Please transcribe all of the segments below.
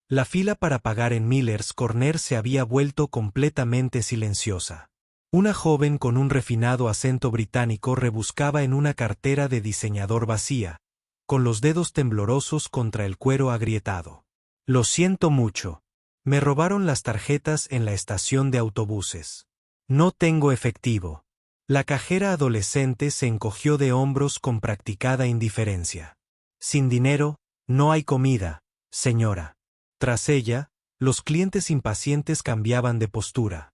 La fila para pagar en Miller's Corner se había vuelto completamente silenciosa. Una joven con un refinado acento británico rebuscaba en una cartera de diseñador vacía, con los dedos temblorosos contra el cuero agrietado. Lo siento mucho. Me robaron las tarjetas en la estación de autobuses. No tengo efectivo. La cajera adolescente se encogió de hombros con practicada indiferencia. Sin dinero, no hay comida, señora. Tras ella, los clientes impacientes cambiaban de postura.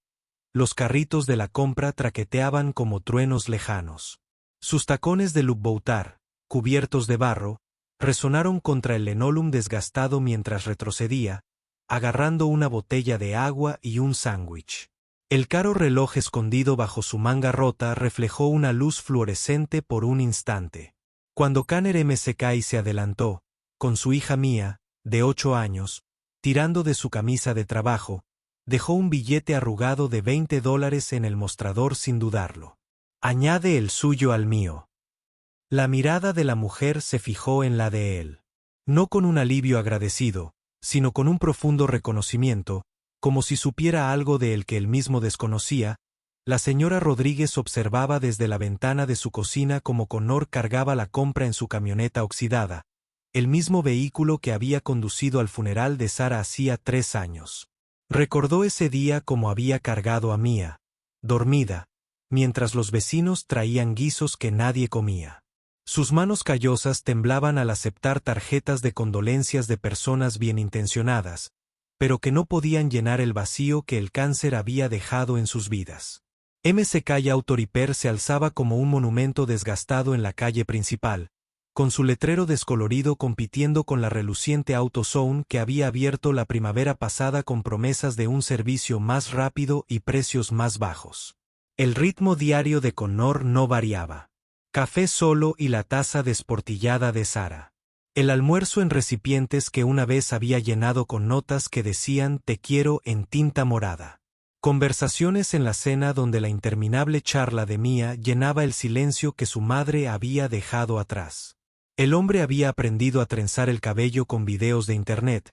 Los carritos de la compra traqueteaban como truenos lejanos. Sus tacones de Louboutin, cubiertos de barro, resonaron contra el lenólum desgastado mientras retrocedía, agarrando una botella de agua y un sándwich. El caro reloj escondido bajo su manga rota reflejó una luz fluorescente por un instante. Cuando Kanner McKay se adelantó, con su hija Mia, de 8 años, tirando de su camisa de trabajo, dejó un billete arrugado de $20 en el mostrador sin dudarlo. Añade el suyo al mío. La mirada de la mujer se fijó en la de él. No con un alivio agradecido, sino con un profundo reconocimiento, como si supiera algo de él que él mismo desconocía. La señora Rodríguez observaba desde la ventana de su cocina cómo Connor cargaba la compra en su camioneta oxidada, el mismo vehículo que había conducido al funeral de Sara hacía 3 años. Recordó ese día como había cargado a Mia, dormida, mientras los vecinos traían guisos que nadie comía. Sus manos callosas temblaban al aceptar tarjetas de condolencias de personas bienintencionadas, pero que no podían llenar el vacío que el cáncer había dejado en sus vidas. McKay Auto Repair se alzaba como un monumento desgastado en la calle principal, con su letrero descolorido compitiendo con la reluciente AutoZone que había abierto la primavera pasada con promesas de un servicio más rápido y precios más bajos. El ritmo diario de Connor no variaba. Café solo y la taza desportillada de Sara. El almuerzo en recipientes que una vez había llenado con notas que decían «Te quiero» en tinta morada. Conversaciones en la cena donde la interminable charla de Mia llenaba el silencio que su madre había dejado atrás. El hombre había aprendido a trenzar el cabello con videos de internet,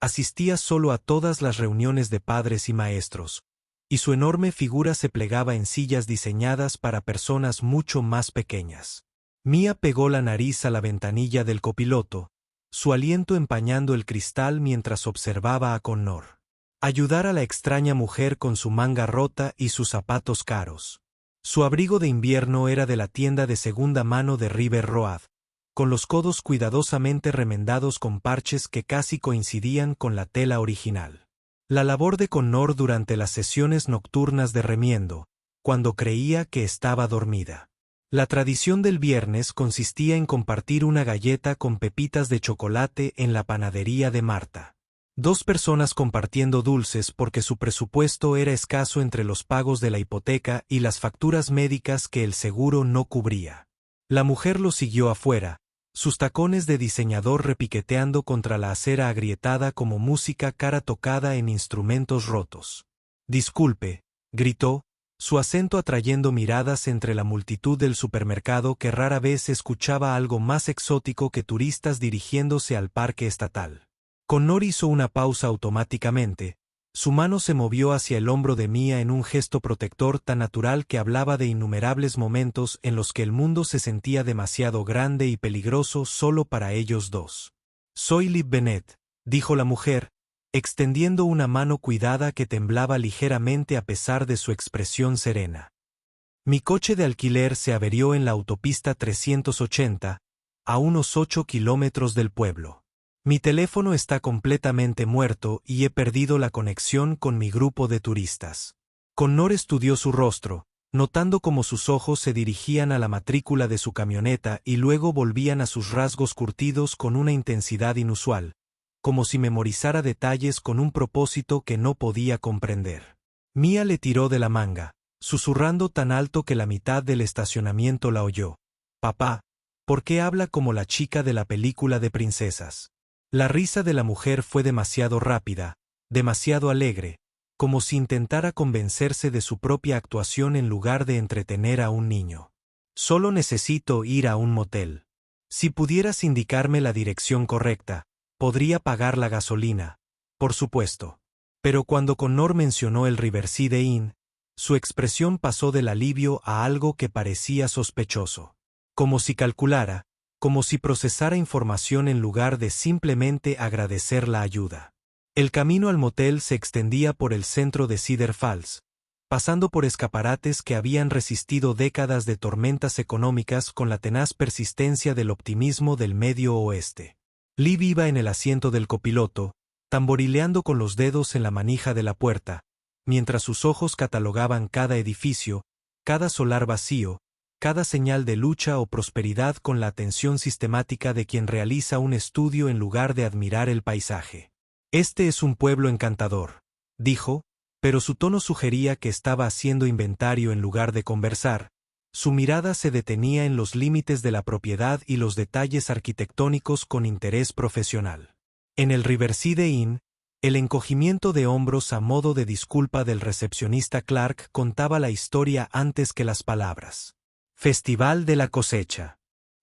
asistía solo a todas las reuniones de padres y maestros, y su enorme figura se plegaba en sillas diseñadas para personas mucho más pequeñas. Mia pegó la nariz a la ventanilla del copiloto, su aliento empañando el cristal mientras observaba a Connor. Ayudar a la extraña mujer con su manga rota y sus zapatos caros. Su abrigo de invierno era de la tienda de segunda mano de River Road, con los codos cuidadosamente remendados con parches que casi coincidían con la tela original. La labor de Connor durante las sesiones nocturnas de remiendo, cuando creía que estaba dormida. La tradición del viernes consistía en compartir una galleta con pepitas de chocolate en la panadería de Marta. 2 personas compartiendo dulces porque su presupuesto era escaso entre los pagos de la hipoteca y las facturas médicas que el seguro no cubría. La mujer lo siguió afuera, sus tacones de diseñador repiqueteando contra la acera agrietada como música cara tocada en instrumentos rotos. «Disculpe», gritó, su acento atrayendo miradas entre la multitud del supermercado que rara vez escuchaba algo más exótico que turistas dirigiéndose al parque estatal. Connor hizo una pausa automáticamente, su mano se movió hacia el hombro de Mia en un gesto protector tan natural que hablaba de innumerables momentos en los que el mundo se sentía demasiado grande y peligroso solo para ellos dos. «Soy Liv Bennett», dijo la mujer, extendiendo una mano cuidada que temblaba ligeramente a pesar de su expresión serena. «Mi coche de alquiler se averió en la autopista 380, a unos 8 kilómetros del pueblo. Mi teléfono está completamente muerto y he perdido la conexión con mi grupo de turistas». Connor estudió su rostro, notando cómo sus ojos se dirigían a la matrícula de su camioneta y luego volvían a sus rasgos curtidos con una intensidad inusual, como si memorizara detalles con un propósito que no podía comprender. Mia le tiró de la manga, susurrando tan alto que la mitad del estacionamiento la oyó. «Papá, ¿por qué habla como la chica de la película de princesas?» La risa de la mujer fue demasiado rápida, demasiado alegre, como si intentara convencerse de su propia actuación en lugar de entretener a un niño. «Solo necesito ir a un motel. Si pudieras indicarme la dirección correcta, podría pagar la gasolina», por supuesto. Pero cuando Connor mencionó el Riverside Inn, su expresión pasó del alivio a algo que parecía sospechoso. Como si calculara, como si procesara información en lugar de simplemente agradecer la ayuda. El camino al motel se extendía por el centro de Cedar Falls, pasando por escaparates que habían resistido décadas de tormentas económicas con la tenaz persistencia del optimismo del Medio Oeste. Liv iba en el asiento del copiloto, tamborileando con los dedos en la manija de la puerta, mientras sus ojos catalogaban cada edificio, cada solar vacío, cada señal de lucha o prosperidad con la atención sistemática de quien realiza un estudio en lugar de admirar el paisaje. Este es un pueblo encantador, dijo, pero su tono sugería que estaba haciendo inventario en lugar de conversar. Su mirada se detenía en los límites de la propiedad y los detalles arquitectónicos con interés profesional. En el Riverside Inn, el encogimiento de hombros a modo de disculpa del recepcionista Clark contaba la historia antes que las palabras. Festival de la cosecha.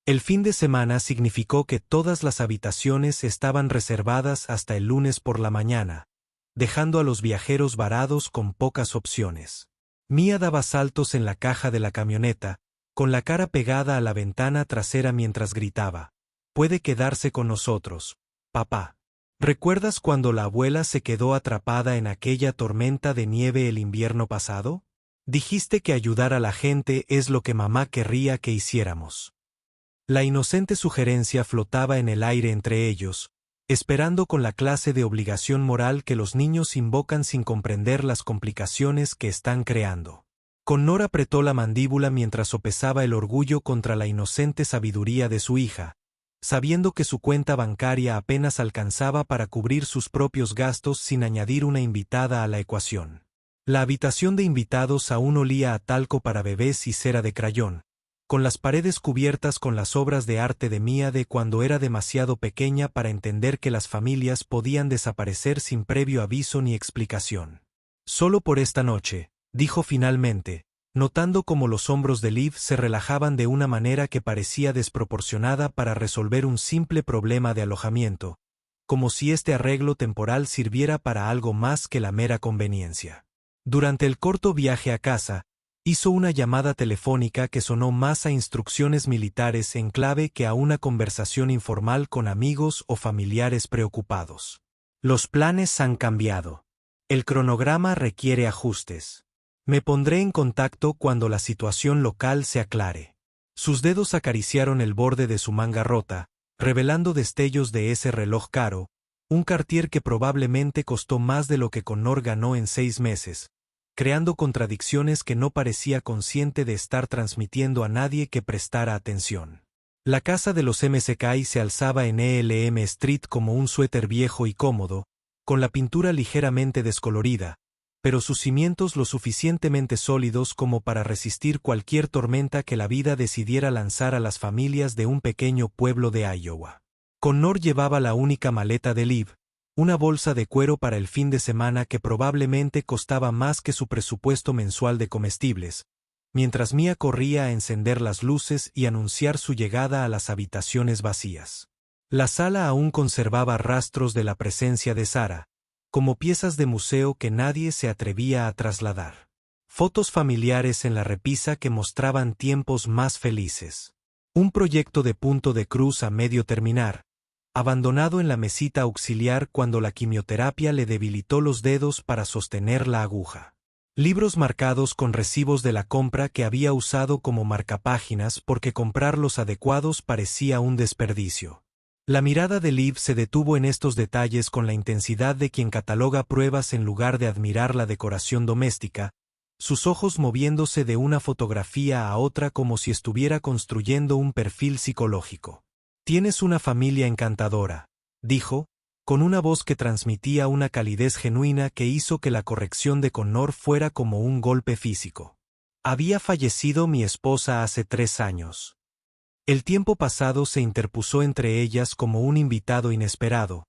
El fin de semana significó que todas las habitaciones estaban reservadas hasta el lunes por la mañana, dejando a los viajeros varados con pocas opciones. Mia daba saltos en la caja de la camioneta, con la cara pegada a la ventana trasera mientras gritaba: «Puede quedarse con nosotros, papá». ¿Recuerdas cuando la abuela se quedó atrapada en aquella tormenta de nieve el invierno pasado? Dijiste que ayudar a la gente es lo que mamá querría que hiciéramos. La inocente sugerencia flotaba en el aire entre ellos, esperando con la clase de obligación moral que los niños invocan sin comprender las complicaciones que están creando. Connor apretó la mandíbula mientras sopesaba el orgullo contra la inocente sabiduría de su hija, sabiendo que su cuenta bancaria apenas alcanzaba para cubrir sus propios gastos sin añadir una invitada a la ecuación. La habitación de invitados aún olía a talco para bebés y cera de crayón, con las paredes cubiertas con las obras de arte de Mia de cuando era demasiado pequeña para entender que las familias podían desaparecer sin previo aviso ni explicación. Solo por esta noche, dijo finalmente, notando cómo los hombros de Liv se relajaban de una manera que parecía desproporcionada para resolver un simple problema de alojamiento, como si este arreglo temporal sirviera para algo más que la mera conveniencia. Durante el corto viaje a casa, hizo una llamada telefónica que sonó más a instrucciones militares en clave que a una conversación informal con amigos o familiares preocupados. Los planes han cambiado. El cronograma requiere ajustes. Me pondré en contacto cuando la situación local se aclare. Sus dedos acariciaron el borde de su manga rota, revelando destellos de ese reloj caro, un Cartier que probablemente costó más de lo que Connor ganó en 6 meses, creando contradicciones que no parecía consciente de estar transmitiendo a nadie que prestara atención. La casa de los McKay se alzaba en Elm Street como un suéter viejo y cómodo, con la pintura ligeramente descolorida, pero sus cimientos lo suficientemente sólidos como para resistir cualquier tormenta que la vida decidiera lanzar a las familias de un pequeño pueblo de Iowa. Connor llevaba la única maleta de Liv, una bolsa de cuero para el fin de semana que probablemente costaba más que su presupuesto mensual de comestibles, mientras Mia corría a encender las luces y anunciar su llegada a las habitaciones vacías. La sala aún conservaba rastros de la presencia de Sarah, como piezas de museo que nadie se atrevía a trasladar. Fotos familiares en la repisa que mostraban tiempos más felices. Un proyecto de punto de cruz a medio terminar, abandonado en la mesita auxiliar cuando la quimioterapia le debilitó los dedos para sostener la aguja. Libros marcados con recibos de la compra que había usado como marcapáginas porque comprar los adecuados parecía un desperdicio. La mirada de Liv se detuvo en estos detalles con la intensidad de quien cataloga pruebas en lugar de admirar la decoración doméstica, sus ojos moviéndose de una fotografía a otra como si estuviera construyendo un perfil psicológico. «Tienes una familia encantadora», dijo, con una voz que transmitía una calidez genuina que hizo que la corrección de Connor fuera como un golpe físico. «Había fallecido mi esposa hace 3 años». El tiempo pasado se interpuso entre ellas como un invitado inesperado,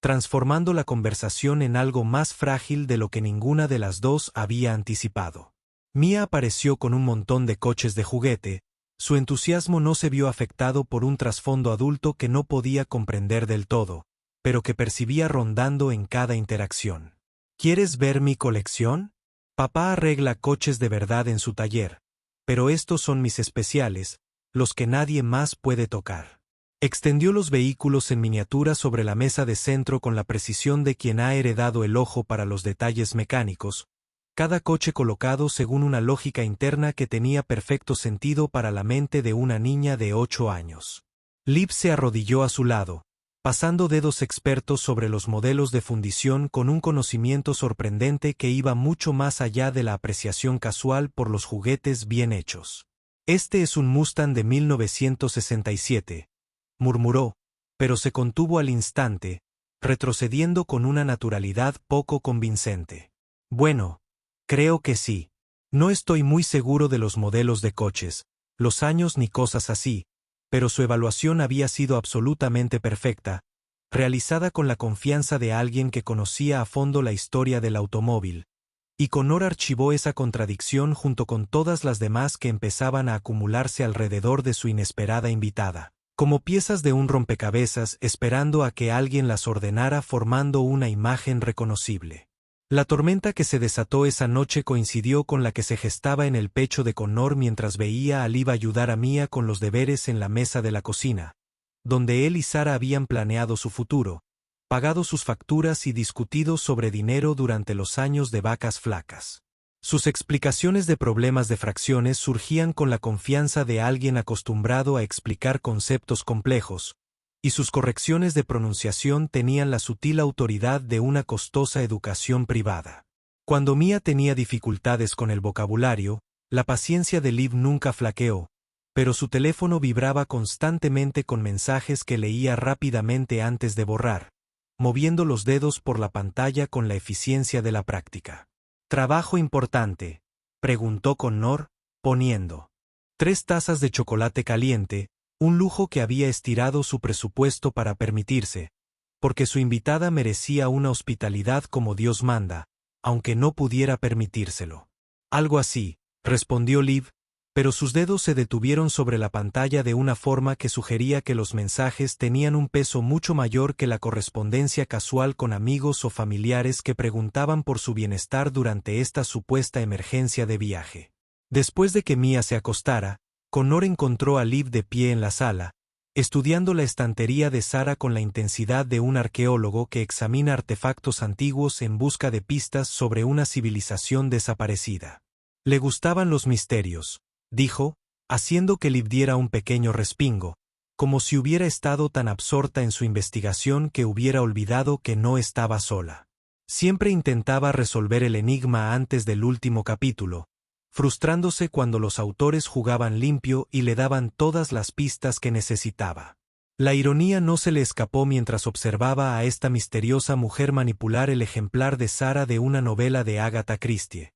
transformando la conversación en algo más frágil de lo que ninguna de las dos había anticipado. Mia apareció con un montón de coches de juguete. Su entusiasmo no se vio afectado por un trasfondo adulto que no podía comprender del todo, pero que percibía rondando en cada interacción. ¿Quieres ver mi colección? Papá arregla coches de verdad en su taller, pero estos son mis especiales, los que nadie más puede tocar. Extendió los vehículos en miniatura sobre la mesa de centro con la precisión de quien ha heredado el ojo para los detalles mecánicos, cada coche colocado según una lógica interna que tenía perfecto sentido para la mente de una niña de 8 años. Liv se arrodilló a su lado, pasando dedos expertos sobre los modelos de fundición con un conocimiento sorprendente que iba mucho más allá de la apreciación casual por los juguetes bien hechos. Este es un Mustang de 1967, murmuró, pero se contuvo al instante, retrocediendo con una naturalidad poco convincente. Bueno, creo que sí. No estoy muy seguro de los modelos de coches, los años ni cosas así, pero su evaluación había sido absolutamente perfecta, realizada con la confianza de alguien que conocía a fondo la historia del automóvil, y Connor archivó esa contradicción junto con todas las demás que empezaban a acumularse alrededor de su inesperada invitada, como piezas de un rompecabezas esperando a que alguien las ordenara formando una imagen reconocible. La tormenta que se desató esa noche coincidió con la que se gestaba en el pecho de Connor mientras veía a Liv ayudar a Mia con los deberes en la mesa de la cocina, donde él y Sara habían planeado su futuro, pagado sus facturas y discutido sobre dinero durante los años de vacas flacas. Sus explicaciones de problemas de fracciones surgían con la confianza de alguien acostumbrado a explicar conceptos complejos, y sus correcciones de pronunciación tenían la sutil autoridad de una costosa educación privada. Cuando Mia tenía dificultades con el vocabulario, la paciencia de Liv nunca flaqueó, pero su teléfono vibraba constantemente con mensajes que leía rápidamente antes de borrar, moviendo los dedos por la pantalla con la eficiencia de la práctica. «¿Trabajo importante?», preguntó Connor, poniendo 3 tazas de chocolate caliente, un lujo que había estirado su presupuesto para permitirse, porque su invitada merecía una hospitalidad como Dios manda, aunque no pudiera permitírselo. «Algo así», respondió Liv, pero sus dedos se detuvieron sobre la pantalla de una forma que sugería que los mensajes tenían un peso mucho mayor que la correspondencia casual con amigos o familiares que preguntaban por su bienestar durante esta supuesta emergencia de viaje. Después de que Mia se acostara, Connor encontró a Liv de pie en la sala, estudiando la estantería de Sara con la intensidad de un arqueólogo que examina artefactos antiguos en busca de pistas sobre una civilización desaparecida. Le gustaban los misterios, dijo, haciendo que Liv diera un pequeño respingo, como si hubiera estado tan absorta en su investigación que hubiera olvidado que no estaba sola. Siempre intentaba resolver el enigma antes del último capítulo, frustrándose cuando los autores jugaban limpio y le daban todas las pistas que necesitaba. La ironía no se le escapó mientras observaba a esta misteriosa mujer manipular el ejemplar de Sara de una novela de Agatha Christie.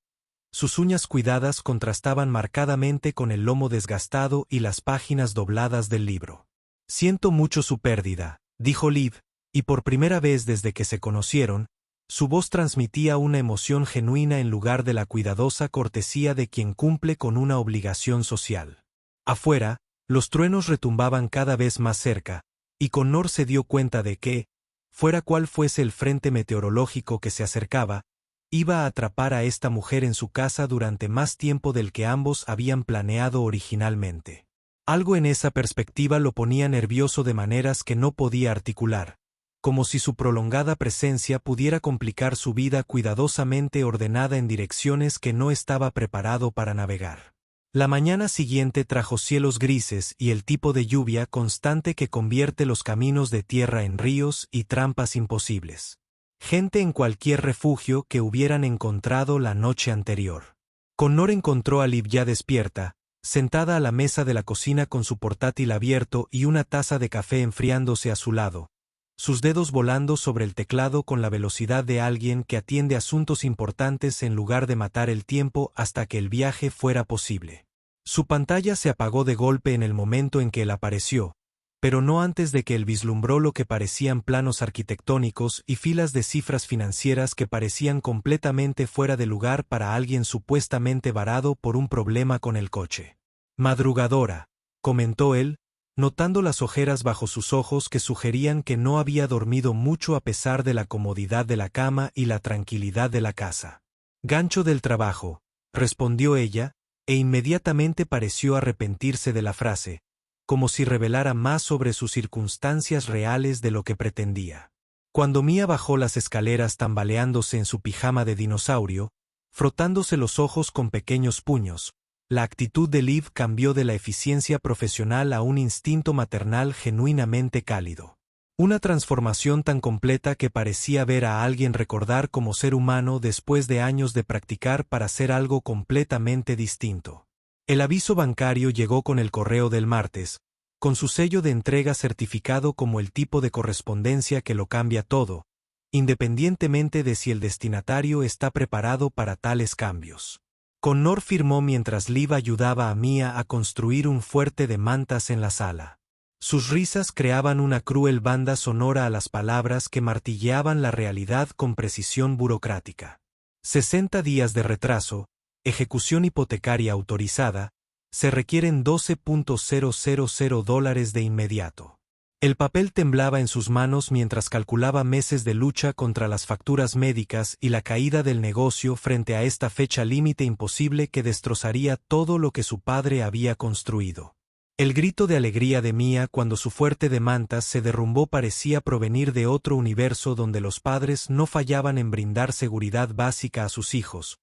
Sus uñas cuidadas contrastaban marcadamente con el lomo desgastado y las páginas dobladas del libro. «Siento mucho su pérdida», dijo Liv, y por primera vez desde que se conocieron, su voz transmitía una emoción genuina en lugar de la cuidadosa cortesía de quien cumple con una obligación social. Afuera, los truenos retumbaban cada vez más cerca, y Connor se dio cuenta de que, fuera cual fuese el frente meteorológico que se acercaba, iba a atrapar a esta mujer en su casa durante más tiempo del que ambos habían planeado originalmente. Algo en esa perspectiva lo ponía nervioso de maneras que no podía articular, como si su prolongada presencia pudiera complicar su vida cuidadosamente ordenada en direcciones que no estaba preparado para navegar. La mañana siguiente trajo cielos grises y el tipo de lluvia constante que convierte los caminos de tierra en ríos y trampas imposibles. Gente en cualquier refugio que hubieran encontrado la noche anterior. Connor encontró a Liv ya despierta, sentada a la mesa de la cocina con su portátil abierto y una taza de café enfriándose a su lado, sus dedos volando sobre el teclado con la velocidad de alguien que atiende asuntos importantes en lugar de matar el tiempo hasta que el viaje fuera posible. Su pantalla se apagó de golpe en el momento en que él apareció, pero no antes de que él vislumbró lo que parecían planos arquitectónicos y filas de cifras financieras que parecían completamente fuera de lugar para alguien supuestamente varado por un problema con el coche. «Madrugadora», comentó él, notando las ojeras bajo sus ojos que sugerían que no había dormido mucho a pesar de la comodidad de la cama y la tranquilidad de la casa. «Gancho del trabajo», respondió ella, e inmediatamente pareció arrepentirse de la frase, como si revelara más sobre sus circunstancias reales de lo que pretendía. Cuando Mia bajó las escaleras tambaleándose en su pijama de dinosaurio, frotándose los ojos con pequeños puños, la actitud de Liv cambió de la eficiencia profesional a un instinto maternal genuinamente cálido. Una transformación tan completa que parecía ver a alguien recordar como ser humano después de años de practicar para ser algo completamente distinto. El aviso bancario llegó con el correo del martes, con su sello de entrega certificado como el tipo de correspondencia que lo cambia todo, independientemente de si el destinatario está preparado para tales cambios. Connor firmó mientras Liv ayudaba a Mia a construir un fuerte de mantas en la sala. Sus risas creaban una cruel banda sonora a las palabras que martilleaban la realidad con precisión burocrática. 60 días de retraso, ejecución hipotecaria autorizada, se requieren $12,000 de inmediato. El papel temblaba en sus manos mientras calculaba meses de lucha contra las facturas médicas y la caída del negocio frente a esta fecha límite imposible que destrozaría todo lo que su padre había construido. El grito de alegría de Mia cuando su fuerte de mantas se derrumbó parecía provenir de otro universo donde los padres no fallaban en brindar seguridad básica a sus hijos,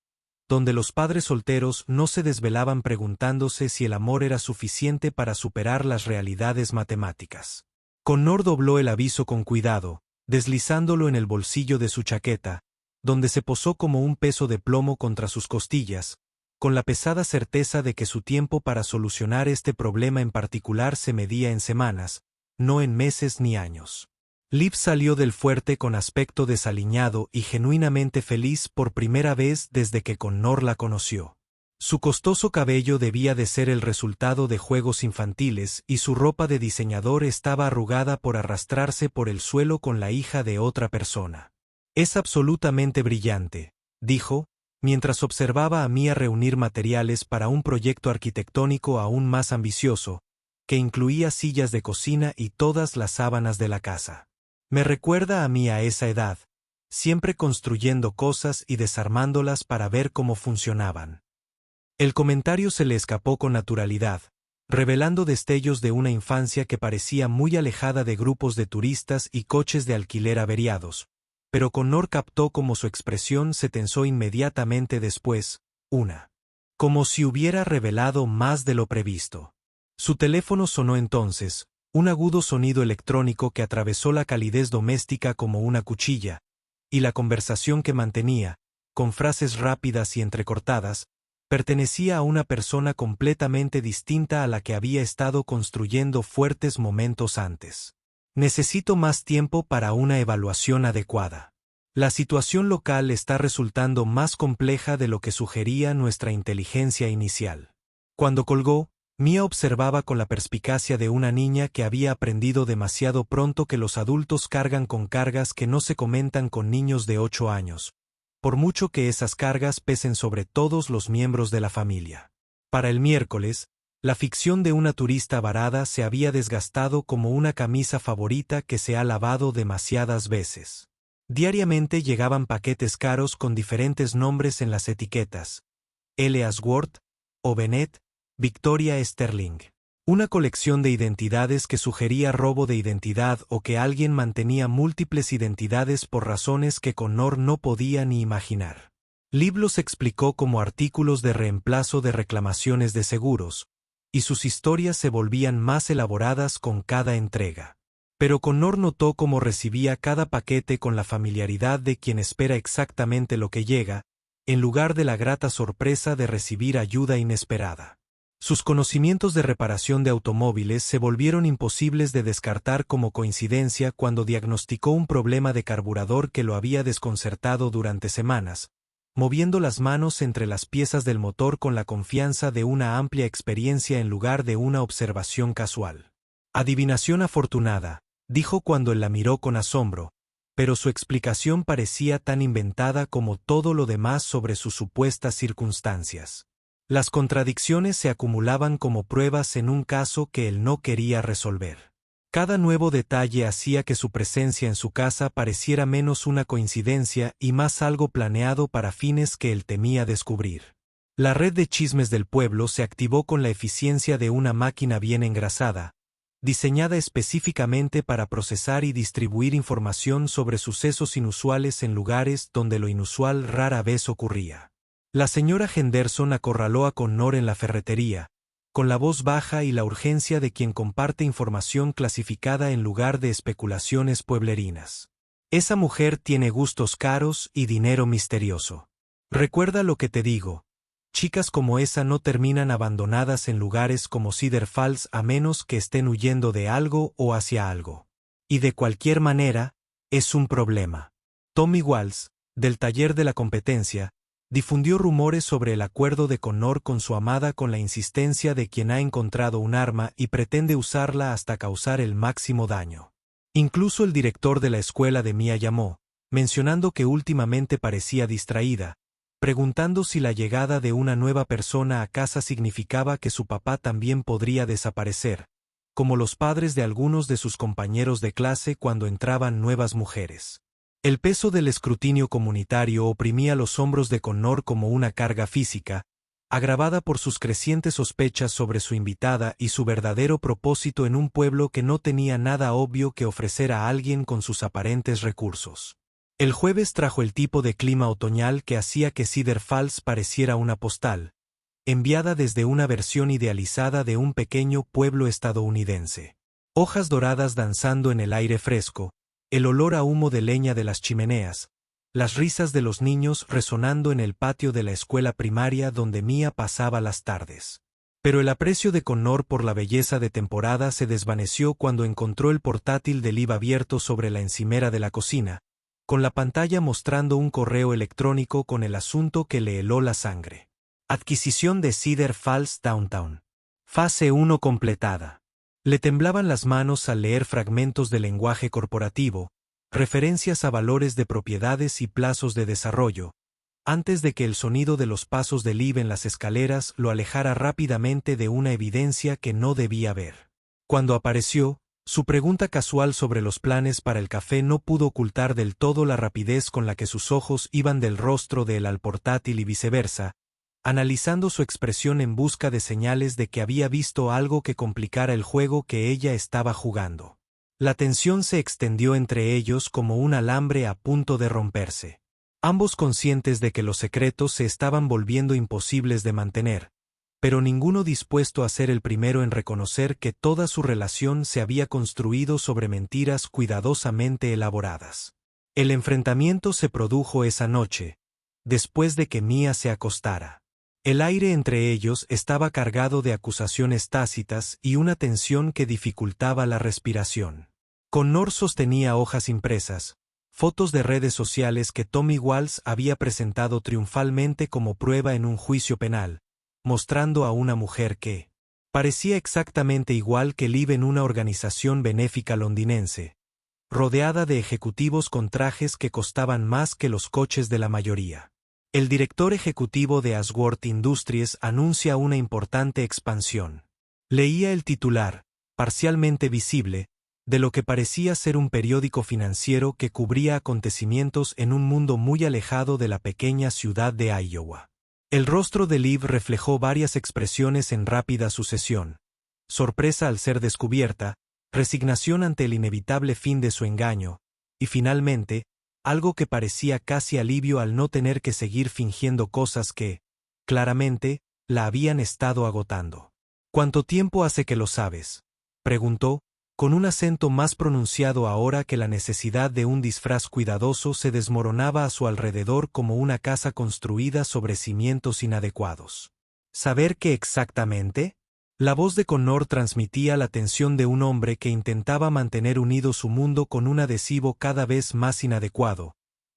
donde los padres solteros no se desvelaban preguntándose si el amor era suficiente para superar las realidades matemáticas. Connor dobló el aviso con cuidado, deslizándolo en el bolsillo de su chaqueta, donde se posó como un peso de plomo contra sus costillas, con la pesada certeza de que su tiempo para solucionar este problema en particular se medía en semanas, no en meses ni años. Liv salió del fuerte con aspecto desaliñado y genuinamente feliz por primera vez desde que Connor la conoció. Su costoso cabello debía de ser el resultado de juegos infantiles y su ropa de diseñador estaba arrugada por arrastrarse por el suelo con la hija de otra persona. «Es absolutamente brillante», dijo, mientras observaba a Mia reunir materiales para un proyecto arquitectónico aún más ambicioso, que incluía sillas de cocina y todas las sábanas de la casa. «Me recuerda a mí a esa edad, siempre construyendo cosas y desarmándolas para ver cómo funcionaban». El comentario se le escapó con naturalidad, revelando destellos de una infancia que parecía muy alejada de grupos de turistas y coches de alquiler averiados, pero Connor captó cómo su expresión se tensó inmediatamente después, como si hubiera revelado más de lo previsto. Su teléfono sonó entonces, un agudo sonido electrónico que atravesó la calidez doméstica como una cuchilla, y la conversación que mantenía, con frases rápidas y entrecortadas, pertenecía a una persona completamente distinta a la que había estado construyendo fuertes momentos antes. «Necesito más tiempo para una evaluación adecuada. La situación local está resultando más compleja de lo que sugería nuestra inteligencia inicial». Cuando colgó, Mia observaba con la perspicacia de una niña que había aprendido demasiado pronto que los adultos cargan con cargas que no se comentan con niños de 8 años. Por mucho que esas cargas pesen sobre todos los miembros de la familia. Para el miércoles, la ficción de una turista varada se había desgastado como una camisa favorita que se ha lavado demasiadas veces. Diariamente llegaban paquetes caros con diferentes nombres en las etiquetas: Ellsworth, o Bennett, Victoria Sterling. Una colección de identidades que sugería robo de identidad o que alguien mantenía múltiples identidades por razones que Connor no podía ni imaginar. Liv los explicó como artículos de reemplazo de reclamaciones de seguros, y sus historias se volvían más elaboradas con cada entrega. Pero Connor notó cómo recibía cada paquete con la familiaridad de quien espera exactamente lo que llega, en lugar de la grata sorpresa de recibir ayuda inesperada. Sus conocimientos de reparación de automóviles se volvieron imposibles de descartar como coincidencia cuando diagnosticó un problema de carburador que lo había desconcertado durante semanas, moviendo las manos entre las piezas del motor con la confianza de una amplia experiencia en lugar de una observación casual. «Adivinación afortunada», dijo cuando él la miró con asombro, pero su explicación parecía tan inventada como todo lo demás sobre sus supuestas circunstancias. Las contradicciones se acumulaban como pruebas en un caso que él no quería resolver. Cada nuevo detalle hacía que su presencia en su casa pareciera menos una coincidencia y más algo planeado para fines que él temía descubrir. La red de chismes del pueblo se activó con la eficiencia de una máquina bien engrasada, diseñada específicamente para procesar y distribuir información sobre sucesos inusuales en lugares donde lo inusual rara vez ocurría. La señora Henderson acorraló a Connor en la ferretería, con la voz baja y la urgencia de quien comparte información clasificada en lugar de especulaciones pueblerinas. Esa mujer tiene gustos caros y dinero misterioso. Recuerda lo que te digo. Chicas como esa no terminan abandonadas en lugares como Cedar Falls a menos que estén huyendo de algo o hacia algo. Y de cualquier manera, es un problema. Tommy Walsh, del taller de la competencia, difundió rumores sobre el acuerdo de Connor con su amada con la insistencia de quien ha encontrado un arma y pretende usarla hasta causar el máximo daño. Incluso el director de la escuela de Mia llamó, mencionando que últimamente parecía distraída, preguntando si la llegada de una nueva persona a casa significaba que su papá también podría desaparecer, como los padres de algunos de sus compañeros de clase cuando entraban nuevas mujeres. El peso del escrutinio comunitario oprimía los hombros de Connor como una carga física, agravada por sus crecientes sospechas sobre su invitada y su verdadero propósito en un pueblo que no tenía nada obvio que ofrecer a alguien con sus aparentes recursos. El jueves trajo el tipo de clima otoñal que hacía que Cedar Falls pareciera una postal, enviada desde una versión idealizada de un pequeño pueblo estadounidense. Hojas doradas danzando en el aire fresco, el olor a humo de leña de las chimeneas, las risas de los niños resonando en el patio de la escuela primaria donde Mia pasaba las tardes. Pero el aprecio de Connor por la belleza de temporada se desvaneció cuando encontró el portátil de Liv abierto sobre la encimera de la cocina, con la pantalla mostrando un correo electrónico con el asunto que le heló la sangre. Adquisición de Cedar Falls Downtown. Fase 1 completada. Le temblaban las manos al leer fragmentos de lenguaje corporativo, referencias a valores de propiedades y plazos de desarrollo, antes de que el sonido de los pasos de Liv en las escaleras lo alejara rápidamente de una evidencia que no debía ver. Cuando apareció, su pregunta casual sobre los planes para el café no pudo ocultar del todo la rapidez con la que sus ojos iban del rostro de él al portátil y viceversa, analizando su expresión en busca de señales de que había visto algo que complicara el juego que ella estaba jugando. La tensión se extendió entre ellos como un alambre a punto de romperse. Ambos conscientes de que los secretos se estaban volviendo imposibles de mantener, pero ninguno dispuesto a ser el primero en reconocer que toda su relación se había construido sobre mentiras cuidadosamente elaboradas. El enfrentamiento se produjo esa noche, después de que Mia se acostara. El aire entre ellos estaba cargado de acusaciones tácitas y una tensión que dificultaba la respiración. Connor sostenía hojas impresas, fotos de redes sociales que Tommy Walsh había presentado triunfalmente como prueba en un juicio penal, mostrando a una mujer que parecía exactamente igual que Liv en una organización benéfica londinense, rodeada de ejecutivos con trajes que costaban más que los coches de la mayoría. El director ejecutivo de Ashworth Industries anuncia una importante expansión. Leía el titular, parcialmente visible, de lo que parecía ser un periódico financiero que cubría acontecimientos en un mundo muy alejado de la pequeña ciudad de Iowa. El rostro de Liv reflejó varias expresiones en rápida sucesión: sorpresa al ser descubierta, resignación ante el inevitable fin de su engaño, y finalmente, algo que parecía casi alivio al no tener que seguir fingiendo cosas que, claramente, la habían estado agotando. ¿Cuánto tiempo hace que lo sabes?, preguntó, con un acento más pronunciado ahora que la necesidad de un disfraz cuidadoso se desmoronaba a su alrededor como una casa construida sobre cimientos inadecuados. ¿Saber qué exactamente? La voz de Connor transmitía la tensión de un hombre que intentaba mantener unido su mundo con un adhesivo cada vez más inadecuado,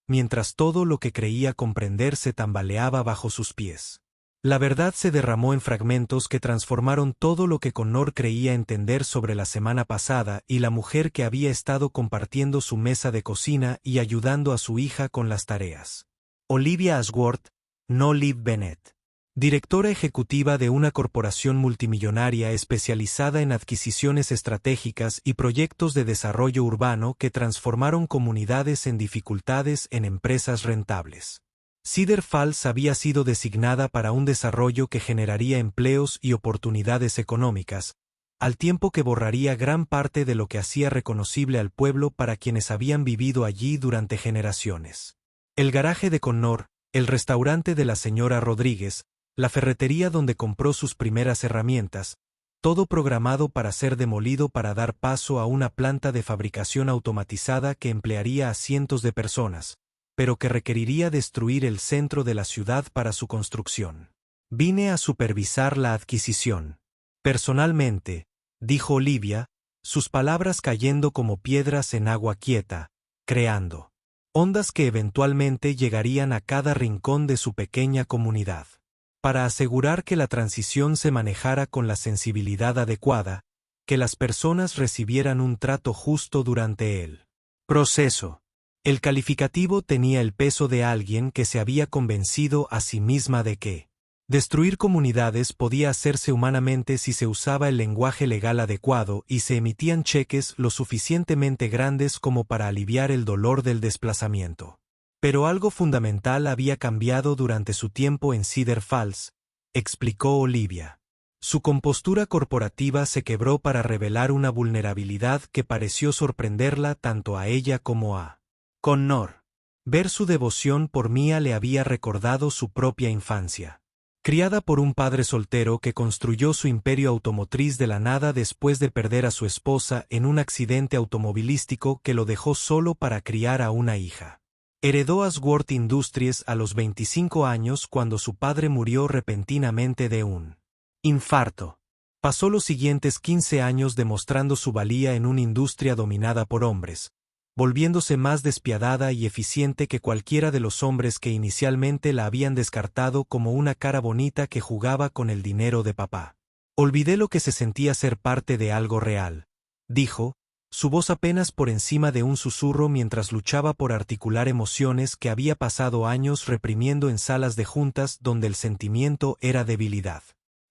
mientras todo lo que creía comprender se tambaleaba bajo sus pies. La verdad se derramó en fragmentos que transformaron todo lo que Connor creía entender sobre la semana pasada y la mujer que había estado compartiendo su mesa de cocina y ayudando a su hija con las tareas. Olivia Ashworth, no Liv Bennett. directora ejecutiva de una corporación multimillonaria especializada en adquisiciones estratégicas y proyectos de desarrollo urbano que transformaron comunidades en dificultades en empresas rentables. Cedar Falls había sido designada para un desarrollo que generaría empleos y oportunidades económicas, al tiempo que borraría gran parte de lo que hacía reconocible al pueblo para quienes habían vivido allí durante generaciones. El garaje de Connor, el restaurante de la señora Rodríguez, la ferretería donde compró sus primeras herramientas, todo programado para ser demolido para dar paso a una planta de fabricación automatizada que emplearía a cientos de personas, pero que requeriría destruir el centro de la ciudad para su construcción. Vine a supervisar la adquisición. Personalmente, dijo Olivia, sus palabras cayendo como piedras en agua quieta, creando ondas que eventualmente llegarían a cada rincón de su pequeña comunidad. Para asegurar que la transición se manejara con la sensibilidad adecuada, que las personas recibieran un trato justo durante el proceso. El calificativo tenía el peso de alguien que se había convencido a sí misma de que destruir comunidades podía hacerse humanamente si se usaba el lenguaje legal adecuado y se emitían cheques lo suficientemente grandes como para aliviar el dolor del desplazamiento. Pero algo fundamental había cambiado durante su tiempo en Cedar Falls, explicó Olivia. Su compostura corporativa se quebró para revelar una vulnerabilidad que pareció sorprenderla tanto a ella como a Connor. Ver su devoción por Mia le había recordado su propia infancia. Criada por un padre soltero que construyó su imperio automotriz de la nada después de perder a su esposa en un accidente automovilístico que lo dejó solo para criar a una hija. Heredó Ashworth Industries a los 25 años cuando su padre murió repentinamente de un infarto. Pasó los siguientes 15 años demostrando su valía en una industria dominada por hombres, volviéndose más despiadada y eficiente que cualquiera de los hombres que inicialmente la habían descartado como una cara bonita que jugaba con el dinero de papá. Olvidé lo que se sentía ser parte de algo real, dijo, su voz apenas por encima de un susurro mientras luchaba por articular emociones que había pasado años reprimiendo en salas de juntas donde el sentimiento era debilidad.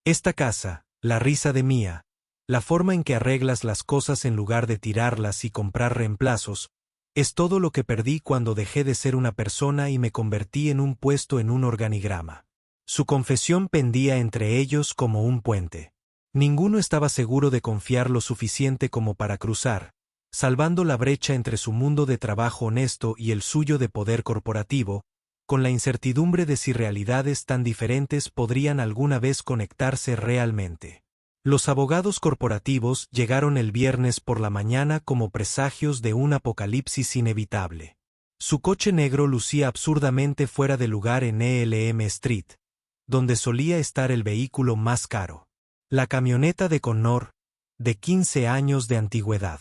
Esta casa, la risa de Mia, la forma en que arreglas las cosas en lugar de tirarlas y comprar reemplazos, es todo lo que perdí cuando dejé de ser una persona y me convertí en un puesto en un organigrama. Su confesión pendía entre ellos como un puente. Ninguno estaba seguro de confiar lo suficiente como para cruzar, salvando la brecha entre su mundo de trabajo honesto y el suyo de poder corporativo, con la incertidumbre de si realidades tan diferentes podrían alguna vez conectarse realmente. Los abogados corporativos llegaron el viernes por la mañana como presagios de un apocalipsis inevitable. Su coche negro lucía absurdamente fuera de lugar en ELM Street, donde solía estar el vehículo más caro. La camioneta de Connor, de 15 años de antigüedad.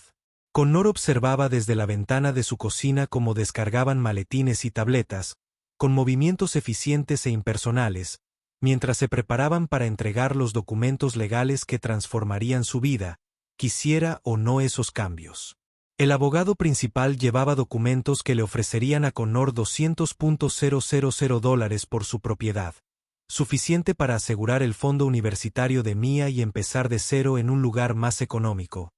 Connor observaba desde la ventana de su cocina cómo descargaban maletines y tabletas, con movimientos eficientes e impersonales, mientras se preparaban para entregar los documentos legales que transformarían su vida, quisiera o no esos cambios. El abogado principal llevaba documentos que le ofrecerían a Connor $200,000 por su propiedad, suficiente para asegurar el fondo universitario de Mia y empezar de cero en un lugar más económico,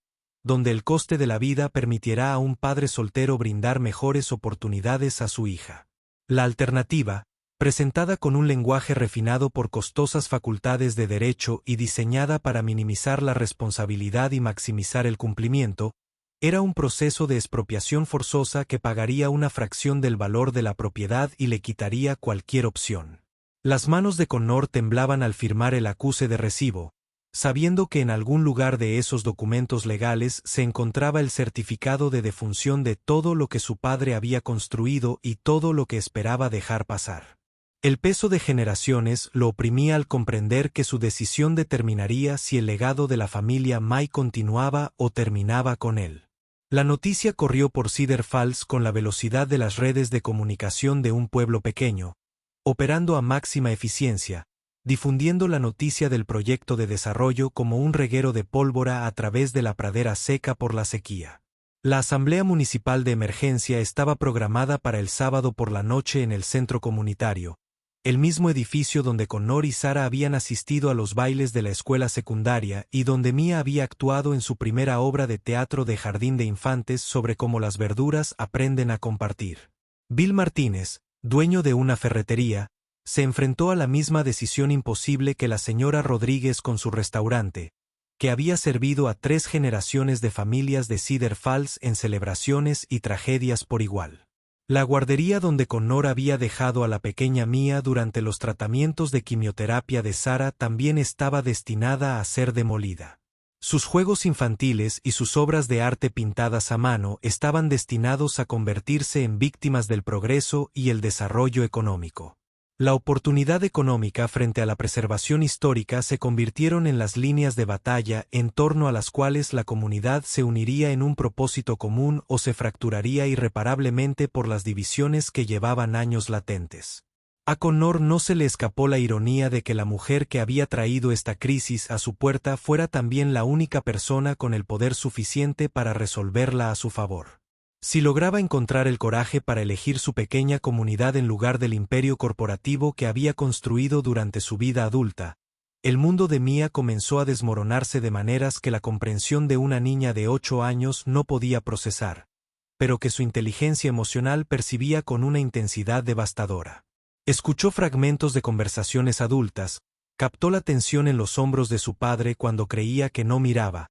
donde el coste de la vida permitirá a un padre soltero brindar mejores oportunidades a su hija. La alternativa, presentada con un lenguaje refinado por costosas facultades de derecho y diseñada para minimizar la responsabilidad y maximizar el cumplimiento, era un proceso de expropiación forzosa que pagaría una fracción del valor de la propiedad y le quitaría cualquier opción. Las manos de Connor temblaban al firmar el acuse de recibo, sabiendo que en algún lugar de esos documentos legales se encontraba el certificado de defunción de todo lo que su padre había construido y todo lo que esperaba dejar pasar. El peso de generaciones lo oprimía al comprender que su decisión determinaría si el legado de la familia May continuaba o terminaba con él. La noticia corrió por Cedar Falls con la velocidad de las redes de comunicación de un pueblo pequeño, operando a máxima eficiencia, difundiendo la noticia del proyecto de desarrollo como un reguero de pólvora a través de la pradera seca por la sequía. La asamblea municipal de emergencia estaba programada para el sábado por la noche en el centro comunitario, el mismo edificio donde Connor y Sarah habían asistido a los bailes de la escuela secundaria y donde Mia había actuado en su primera obra de teatro de jardín de infantes sobre cómo las verduras aprenden a compartir. Bill Martínez, dueño de una ferretería, se enfrentó a la misma decisión imposible que la señora Rodríguez con su restaurante, que había servido a 3 generaciones de familias de Cedar Falls en celebraciones y tragedias por igual. La guardería donde Connor había dejado a la pequeña Mia durante los tratamientos de quimioterapia de Sarah también estaba destinada a ser demolida. Sus juegos infantiles y sus obras de arte pintadas a mano estaban destinados a convertirse en víctimas del progreso y el desarrollo económico. La oportunidad económica frente a la preservación histórica se convirtieron en las líneas de batalla en torno a las cuales la comunidad se uniría en un propósito común o se fracturaría irreparablemente por las divisiones que llevaban años latentes. A Connor no se le escapó la ironía de que la mujer que había traído esta crisis a su puerta fuera también la única persona con el poder suficiente para resolverla a su favor. Si lograba encontrar el coraje para elegir su pequeña comunidad en lugar del imperio corporativo que había construido durante su vida adulta, el mundo de Mia comenzó a desmoronarse de maneras que la comprensión de una niña de 8 años no podía procesar, pero que su inteligencia emocional percibía con una intensidad devastadora. Escuchó fragmentos de conversaciones adultas, captó la tensión en los hombros de su padre cuando creía que no miraba.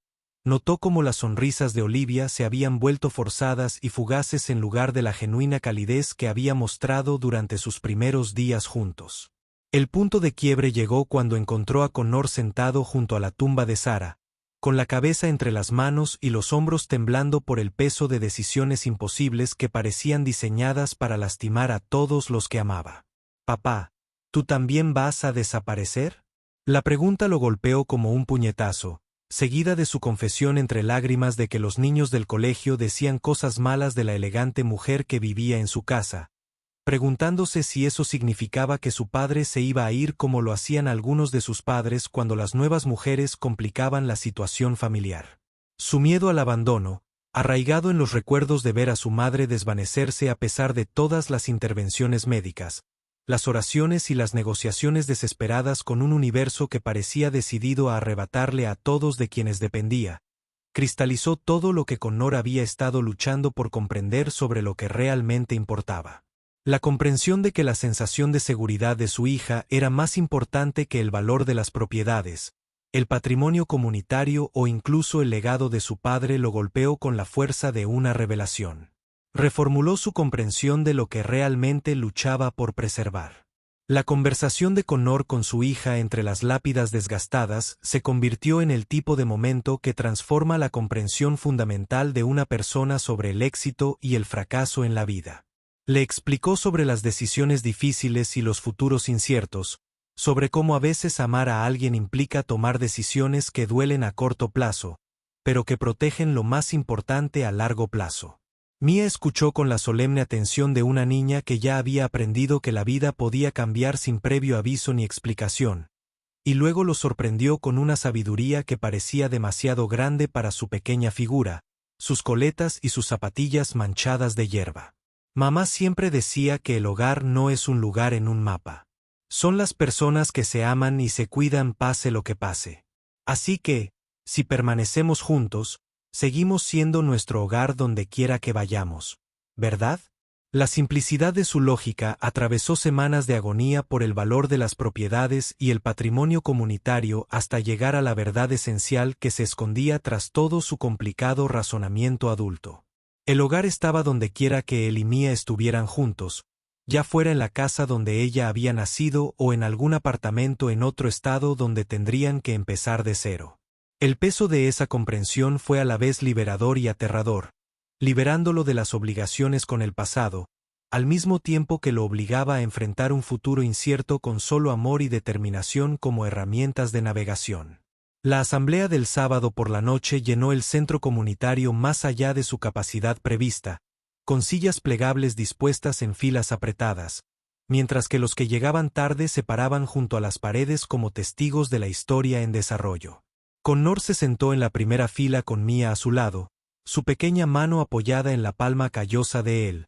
Notó cómo las sonrisas de Olivia se habían vuelto forzadas y fugaces en lugar de la genuina calidez que había mostrado durante sus primeros días juntos. El punto de quiebre llegó cuando encontró a Connor sentado junto a la tumba de Sarah, con la cabeza entre las manos y los hombros temblando por el peso de decisiones imposibles que parecían diseñadas para lastimar a todos los que amaba. «Papá, ¿tú también vas a desaparecer?». La pregunta lo golpeó como un puñetazo, seguida de su confesión entre lágrimas de que los niños del colegio decían cosas malas de la elegante mujer que vivía en su casa, preguntándose si eso significaba que su padre se iba a ir como lo hacían algunos de sus padres cuando las nuevas mujeres complicaban la situación familiar. Su miedo al abandono, arraigado en los recuerdos de ver a su madre desvanecerse a pesar de todas las intervenciones médicas, las oraciones y las negociaciones desesperadas con un universo que parecía decidido a arrebatarle a todos de quienes dependía, cristalizó todo lo que Connor había estado luchando por comprender sobre lo que realmente importaba. La comprensión de que la sensación de seguridad de su hija era más importante que el valor de las propiedades, el patrimonio comunitario o incluso el legado de su padre lo golpeó con la fuerza de una revelación. Reformuló su comprensión de lo que realmente luchaba por preservar. La conversación de Connor con su hija entre las lápidas desgastadas se convirtió en el tipo de momento que transforma la comprensión fundamental de una persona sobre el éxito y el fracaso en la vida. Le explicó sobre las decisiones difíciles y los futuros inciertos, sobre cómo a veces amar a alguien implica tomar decisiones que duelen a corto plazo, pero que protegen lo más importante a largo plazo. Mia escuchó con la solemne atención de una niña que ya había aprendido que la vida podía cambiar sin previo aviso ni explicación, y luego lo sorprendió con una sabiduría que parecía demasiado grande para su pequeña figura, sus coletas y sus zapatillas manchadas de hierba. Mamá siempre decía que el hogar no es un lugar en un mapa. Son las personas que se aman y se cuidan pase lo que pase. Así que, si permanecemos juntos, seguimos siendo nuestro hogar donde quiera que vayamos, ¿verdad? La simplicidad de su lógica atravesó semanas de agonía por el valor de las propiedades y el patrimonio comunitario hasta llegar a la verdad esencial que se escondía tras todo su complicado razonamiento adulto. El hogar estaba donde quiera que él y Mia estuvieran juntos, ya fuera en la casa donde ella había nacido o en algún apartamento en otro estado donde tendrían que empezar de cero. El peso de esa comprensión fue a la vez liberador y aterrador, liberándolo de las obligaciones con el pasado, al mismo tiempo que lo obligaba a enfrentar un futuro incierto con solo amor y determinación como herramientas de navegación. La asamblea del sábado por la noche llenó el centro comunitario más allá de su capacidad prevista, con sillas plegables dispuestas en filas apretadas, mientras que los que llegaban tarde se paraban junto a las paredes como testigos de la historia en desarrollo. Connor se sentó en la primera fila con Mia a su lado, su pequeña mano apoyada en la palma callosa de él,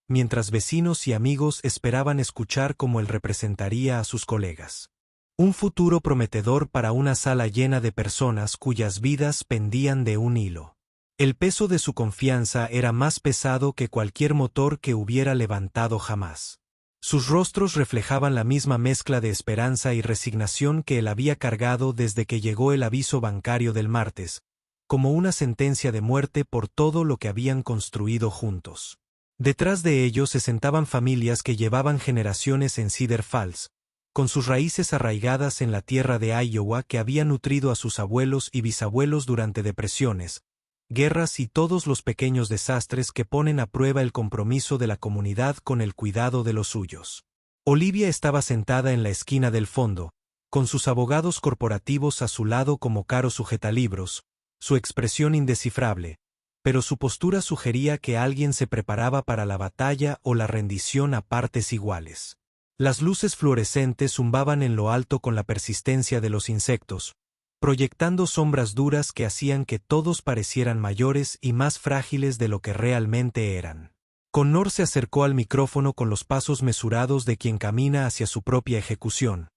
mientras vecinos y amigos esperaban escuchar cómo él representaría a sus colegas. Un futuro prometedor para una sala llena de personas cuyas vidas pendían de un hilo. El peso de su confianza era más pesado que cualquier motor que hubiera levantado jamás. Sus rostros reflejaban la misma mezcla de esperanza y resignación que él había cargado desde que llegó el aviso bancario del martes, como una sentencia de muerte por todo lo que habían construido juntos. Detrás de ellos se sentaban familias que llevaban generaciones en Cedar Falls, con sus raíces arraigadas en la tierra de Iowa que había nutrido a sus abuelos y bisabuelos durante depresiones, guerras y todos los pequeños desastres que ponen a prueba el compromiso de la comunidad con el cuidado de los suyos. Olivia estaba sentada en la esquina del fondo, con sus abogados corporativos a su lado como caros sujetalibros, su expresión indescifrable, pero su postura sugería que alguien se preparaba para la batalla o la rendición a partes iguales. Las luces fluorescentes zumbaban en lo alto con la persistencia de los insectos, proyectando sombras duras que hacían que todos parecieran mayores y más frágiles de lo que realmente eran. Connor se acercó al micrófono con los pasos mesurados de quien camina hacia su propia ejecución.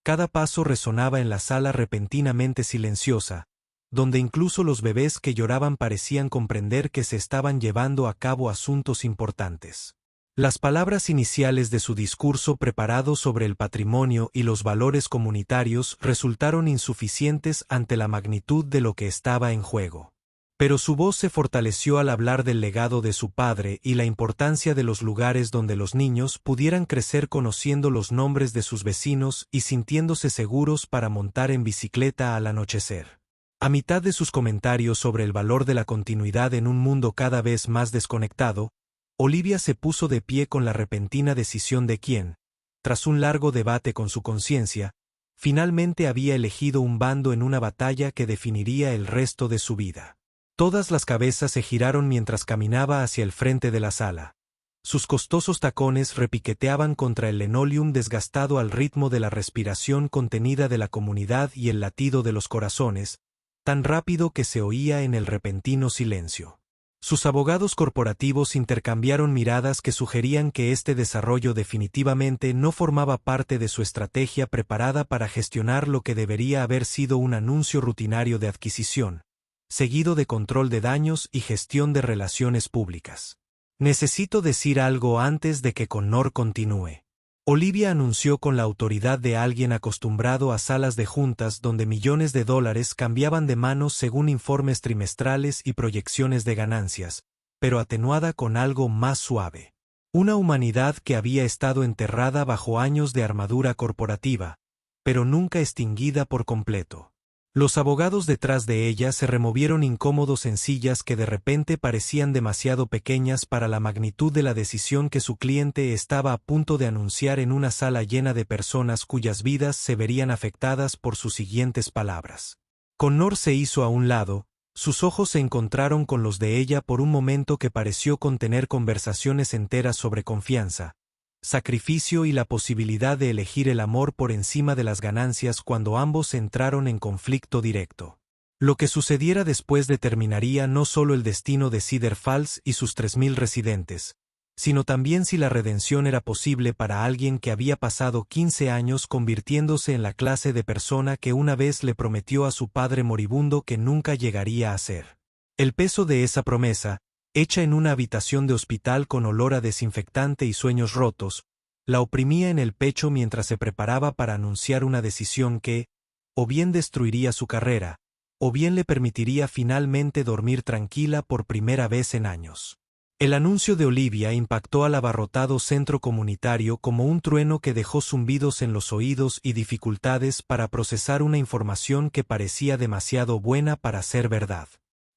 Cada paso resonaba en la sala repentinamente silenciosa, donde incluso los bebés que lloraban parecían comprender que se estaban llevando a cabo asuntos importantes. Las palabras iniciales de su discurso preparado sobre el patrimonio y los valores comunitarios resultaron insuficientes ante la magnitud de lo que estaba en juego. Pero su voz se fortaleció al hablar del legado de su padre y la importancia de los lugares donde los niños pudieran crecer conociendo los nombres de sus vecinos y sintiéndose seguros para montar en bicicleta al anochecer. A mitad de sus comentarios sobre el valor de la continuidad en un mundo cada vez más desconectado, Olivia se puso de pie con la repentina decisión de quién, tras un largo debate con su conciencia, finalmente había elegido un bando en una batalla que definiría el resto de su vida. Todas las cabezas se giraron mientras caminaba hacia el frente de la sala. Sus costosos tacones repiqueteaban contra el linoleum desgastado al ritmo de la respiración contenida de la comunidad y el latido de los corazones, tan rápido que se oía en el repentino silencio. Sus abogados corporativos intercambiaron miradas que sugerían que este desarrollo definitivamente no formaba parte de su estrategia preparada para gestionar lo que debería haber sido un anuncio rutinario de adquisición, seguido de control de daños y gestión de relaciones públicas. Necesito decir algo antes de que Connor continúe. Olivia anunció con la autoridad de alguien acostumbrado a salas de juntas donde millones de dólares cambiaban de manos según informes trimestrales y proyecciones de ganancias, pero atenuada con algo más suave. Una humanidad que había estado enterrada bajo años de armadura corporativa, pero nunca extinguida por completo. Los abogados detrás de ella se removieron incómodos en sillas que de repente parecían demasiado pequeñas para la magnitud de la decisión que su cliente estaba a punto de anunciar en una sala llena de personas cuyas vidas se verían afectadas por sus siguientes palabras. Connor se hizo a un lado, sus ojos se encontraron con los de ella por un momento que pareció contener conversaciones enteras sobre confianza, sacrificio y la posibilidad de elegir el amor por encima de las ganancias cuando ambos entraron en conflicto directo. Lo que sucediera después determinaría no solo el destino de Cedar Falls y sus 3,000 residentes, sino también si la redención era posible para alguien que había pasado 15 años convirtiéndose en la clase de persona que una vez le prometió a su padre moribundo que nunca llegaría a ser. El peso de esa promesa, hecha en una habitación de hospital con olor a desinfectante y sueños rotos, la oprimía en el pecho mientras se preparaba para anunciar una decisión que, o bien destruiría su carrera, o bien le permitiría finalmente dormir tranquila por primera vez en años. El anuncio de Olivia impactó al abarrotado centro comunitario como un trueno que dejó zumbidos en los oídos y dificultades para procesar una información que parecía demasiado buena para ser verdad.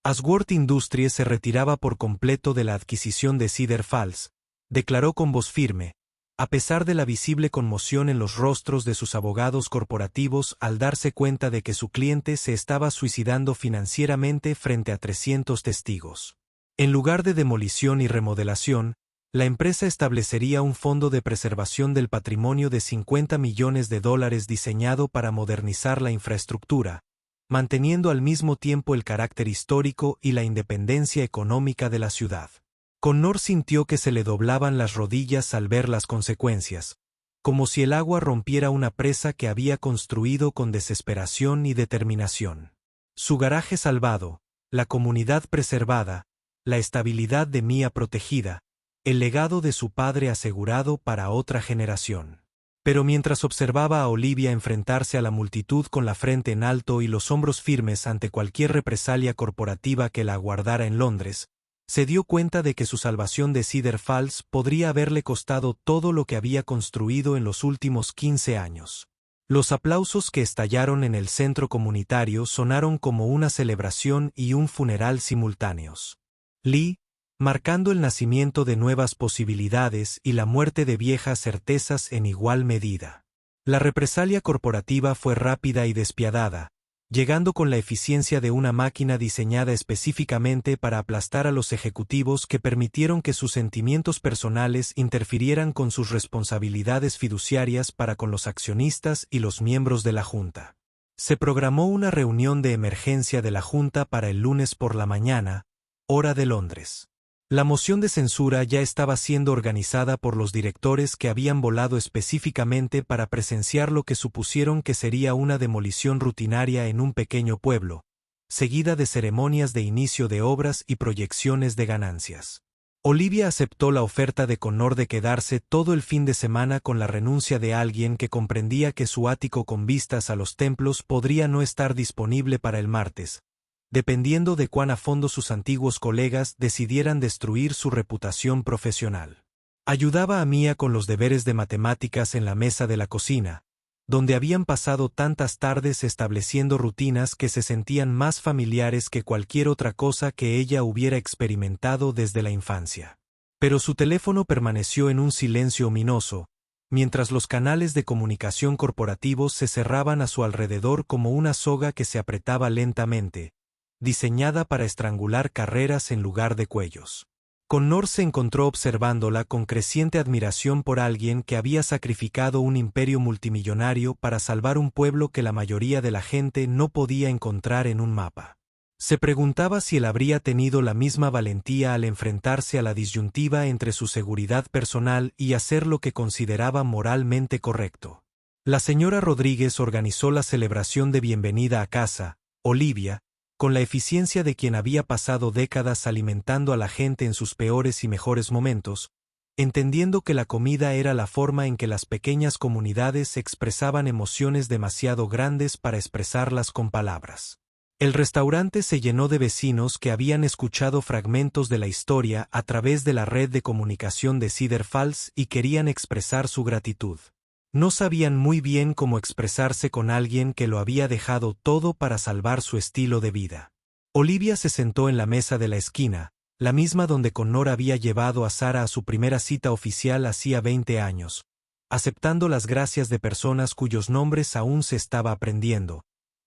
Ashworth Industries se retiraba por completo de la adquisición de Cedar Falls, declaró con voz firme, a pesar de la visible conmoción en los rostros de sus abogados corporativos al darse cuenta de que su cliente se estaba suicidando financieramente frente a 300 testigos. En lugar de demolición y remodelación, la empresa establecería un fondo de preservación del patrimonio de $50 millones diseñado para modernizar la infraestructura, manteniendo al mismo tiempo el carácter histórico y la independencia económica de la ciudad. Connor sintió que se le doblaban las rodillas al ver las consecuencias, como si el agua rompiera una presa que había construido con desesperación y determinación. Su garaje salvado, la comunidad preservada, la estabilidad de Mia protegida, el legado de su padre asegurado para otra generación. Pero mientras observaba a Olivia enfrentarse a la multitud con la frente en alto y los hombros firmes ante cualquier represalia corporativa que la aguardara en Londres, se dio cuenta de que su salvación de Cedar Falls podría haberle costado todo lo que había construido en los últimos 15 años. Los aplausos que estallaron en el centro comunitario sonaron como una celebración y un funeral simultáneos. Lee, marcando el nacimiento de nuevas posibilidades y la muerte de viejas certezas en igual medida. La represalia corporativa fue rápida y despiadada, llegando con la eficiencia de una máquina diseñada específicamente para aplastar a los ejecutivos que permitieron que sus sentimientos personales interfirieran con sus responsabilidades fiduciarias para con los accionistas y los miembros de la Junta. Se programó una reunión de emergencia de la Junta para el lunes por la mañana, hora de Londres. La moción de censura ya estaba siendo organizada por los directores que habían volado específicamente para presenciar lo que supusieron que sería una demolición rutinaria en un pequeño pueblo, seguida de ceremonias de inicio de obras y proyecciones de ganancias. Olivia aceptó la oferta de Connor de quedarse todo el fin de semana con la renuncia de alguien que comprendía que su ático con vistas a los templos podría no estar disponible para el martes, dependiendo de cuán a fondo sus antiguos colegas decidieran destruir su reputación profesional. Ayudaba a Mia con los deberes de matemáticas en la mesa de la cocina, donde habían pasado tantas tardes estableciendo rutinas que se sentían más familiares que cualquier otra cosa que ella hubiera experimentado desde la infancia. Pero su teléfono permaneció en un silencio ominoso, mientras los canales de comunicación corporativos se cerraban a su alrededor como una soga que se apretaba lentamente, diseñada para estrangular carreras en lugar de cuellos. Connor se encontró observándola con creciente admiración por alguien que había sacrificado un imperio multimillonario para salvar un pueblo que la mayoría de la gente no podía encontrar en un mapa. Se preguntaba si él habría tenido la misma valentía al enfrentarse a la disyuntiva entre su seguridad personal y hacer lo que consideraba moralmente correcto. La señora Rodríguez organizó la celebración de bienvenida a casa, Olivia, con la eficiencia de quien había pasado décadas alimentando a la gente en sus peores y mejores momentos, entendiendo que la comida era la forma en que las pequeñas comunidades expresaban emociones demasiado grandes para expresarlas con palabras. El restaurante se llenó de vecinos que habían escuchado fragmentos de la historia a través de la red de comunicación de Cedar Falls y querían expresar su gratitud. No sabían muy bien cómo expresarse con alguien que lo había dejado todo para salvar su estilo de vida. Olivia se sentó en la mesa de la esquina, la misma donde Connor había llevado a Sara a su primera cita oficial hacía 20 años, aceptando las gracias de personas cuyos nombres aún se estaba aprendiendo,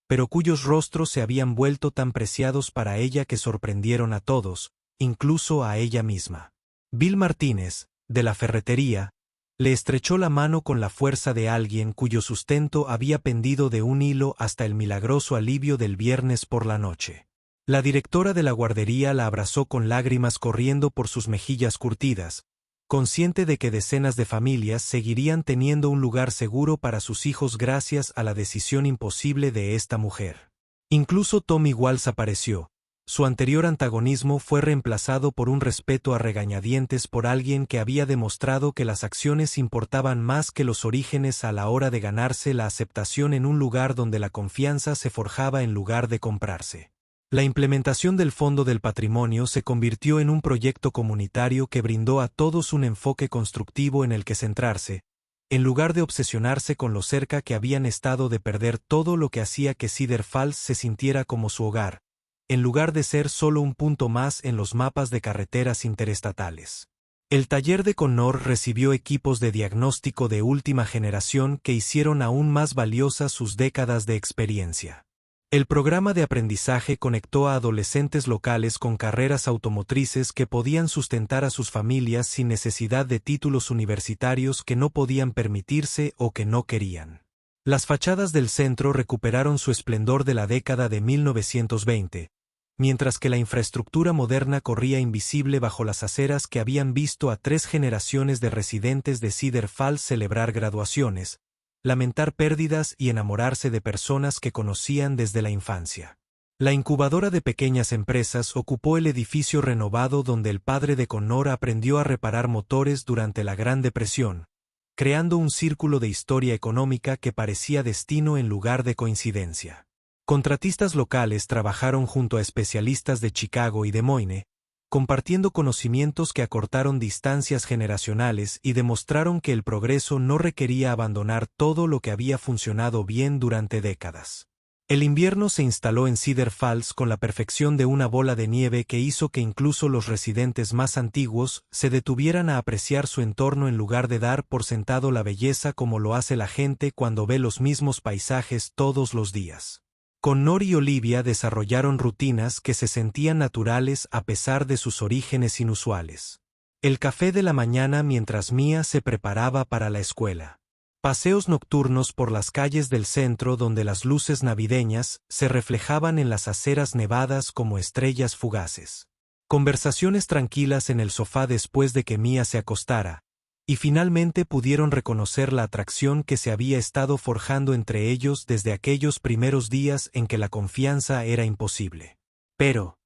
pero cuyos rostros se habían vuelto tan preciados para ella que sorprendieron a todos, incluso a ella misma. Bill Martínez, de la ferretería, le estrechó la mano con la fuerza de alguien cuyo sustento había pendido de un hilo hasta el milagroso alivio del viernes por la noche. La directora de la guardería la abrazó con lágrimas corriendo por sus mejillas curtidas, consciente de que decenas de familias seguirían teniendo un lugar seguro para sus hijos gracias a la decisión imposible de esta mujer. Incluso Tommy Walsh apareció. Su anterior antagonismo fue reemplazado por un respeto a regañadientes por alguien que había demostrado que las acciones importaban más que los orígenes a la hora de ganarse la aceptación en un lugar donde la confianza se forjaba en lugar de comprarse. La implementación del Fondo del Patrimonio se convirtió en un proyecto comunitario que brindó a todos un enfoque constructivo en el que centrarse, en lugar de obsesionarse con lo cerca que habían estado de perder todo lo que hacía que Cedar Falls se sintiera como su hogar, en lugar de ser solo un punto más en los mapas de carreteras interestatales. El taller de Connor recibió equipos de diagnóstico de última generación que hicieron aún más valiosas sus décadas de experiencia. El programa de aprendizaje conectó a adolescentes locales con carreras automotrices que podían sustentar a sus familias sin necesidad de títulos universitarios que no podían permitirse o que no querían. Las fachadas del centro recuperaron su esplendor de la década de 1920, mientras que la infraestructura moderna corría invisible bajo las aceras que habían visto a 3 generaciones de residentes de Cedar Falls celebrar graduaciones, lamentar pérdidas y enamorarse de personas que conocían desde la infancia. La incubadora de pequeñas empresas ocupó el edificio renovado donde el padre de Connor aprendió a reparar motores durante la Gran Depresión, creando un círculo de historia económica que parecía destino en lugar de coincidencia. Contratistas locales trabajaron junto a especialistas de Chicago y Des Moines, compartiendo conocimientos que acortaron distancias generacionales y demostraron que el progreso no requería abandonar todo lo que había funcionado bien durante décadas. El invierno se instaló en Cedar Falls con la perfección de una bola de nieve que hizo que incluso los residentes más antiguos se detuvieran a apreciar su entorno en lugar de dar por sentado la belleza como lo hace la gente cuando ve los mismos paisajes todos los días. Connor y Olivia desarrollaron rutinas que se sentían naturales a pesar de sus orígenes inusuales. El café de la mañana mientras Mia se preparaba para la escuela. Paseos nocturnos por las calles del centro donde las luces navideñas se reflejaban en las aceras nevadas como estrellas fugaces. Conversaciones tranquilas en el sofá después de que Mia se acostara, y finalmente pudieron reconocer la atracción que se había estado forjando entre ellos desde aquellos primeros días en que la confianza era imposible. Pero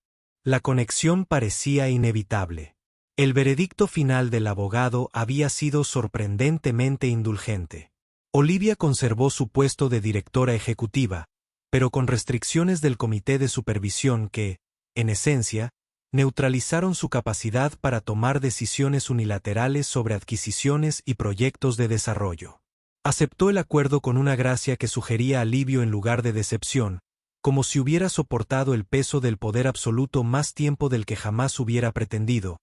la conexión parecía inevitable. El veredicto final del abogado había sido sorprendentemente indulgente. Olivia conservó su puesto de directora ejecutiva, pero con restricciones del comité de supervisión que, en esencia, neutralizaron su capacidad para tomar decisiones unilaterales sobre adquisiciones y proyectos de desarrollo. Aceptó el acuerdo con una gracia que sugería alivio en lugar de decepción, como si hubiera soportado el peso del poder absoluto más tiempo del que jamás hubiera pretendido,